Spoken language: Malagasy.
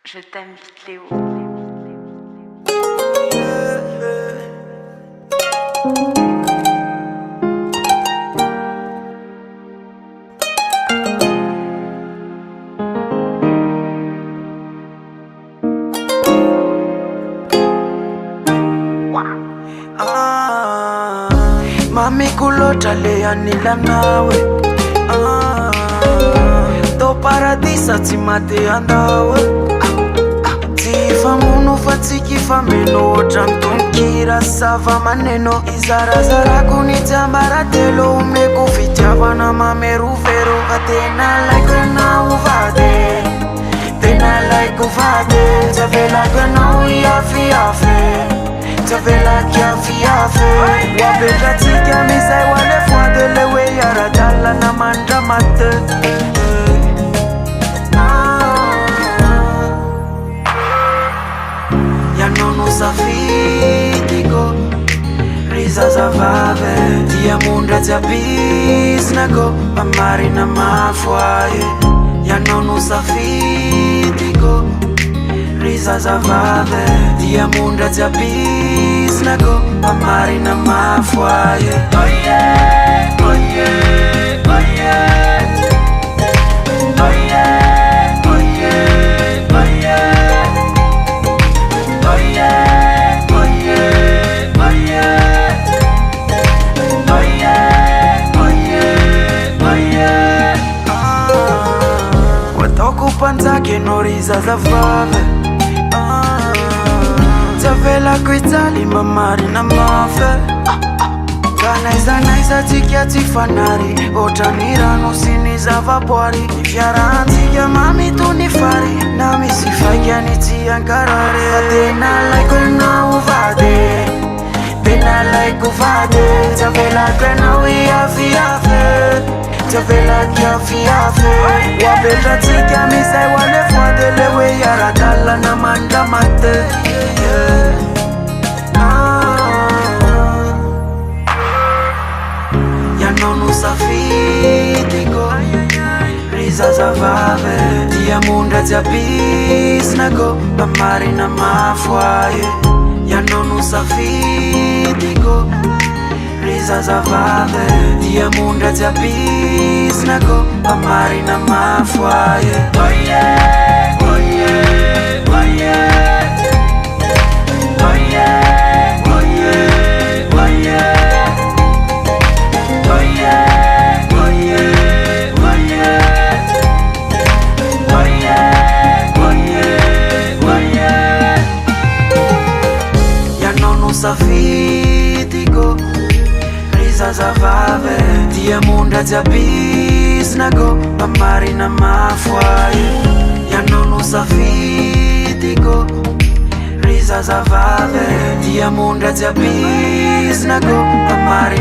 Je t'aime vite Léo. Mami kulota lea nila nawe To paradisa ti mate andawe Tifa munu fatiki fameno Otrantonkira sava maneno Izarazara kunita maratelo Umeko fitiavana mameru vero Atena like na uvade Tena like uvade Zavela gana uyafi afe Tavela kia fiafe Wabela tika misai wale fwade lewe yara dala na manda mate Ya nono safitigo Risa zavave Tia munda tia bisnago Mamari na mafwaye Ya nono safitigo Risa zavave Tia munda tia bisnago Mamari na mafwaye Oh yeah, oh yeah, oh yeah Oh yeah, oh yeah, oh yeah Oh yeah, oh yeah, oh yeah Oh yeah, oh yeah, oh yeah Watokupanza keno risa zavave Tavela kuitali mamari na mafe Kanaiza tikia tifanari Otanira nusini za vapwari Nivyara antiga mami tunifari Nami sifaikia nitia nkarare Tena like na uvade Tena like uvade Tavela kwena uya fiafe Tavela kia fiafe Wabela tikia misai wale fwade lewe yara dala na manda mate Ya nono safitigo Risa zavave Tia munda tia bisnago Mamari na mafwaye Ya nono safitigo Risa zavave Tia munda tia bisnago Mamari na mafwaye Oh yeah, oh yeah, oh yeah Oh yeah, oh yeah, oh yeah Oh yeah, oh yeah, oh yeah Oh yeah, oh yeah, oh yeah Ya nono safitigo Risa zavave Tia munda tia bisnago Mamari na mafwaye Ya nono safitigo Risa zavave Tia munda tia bisnago Mamari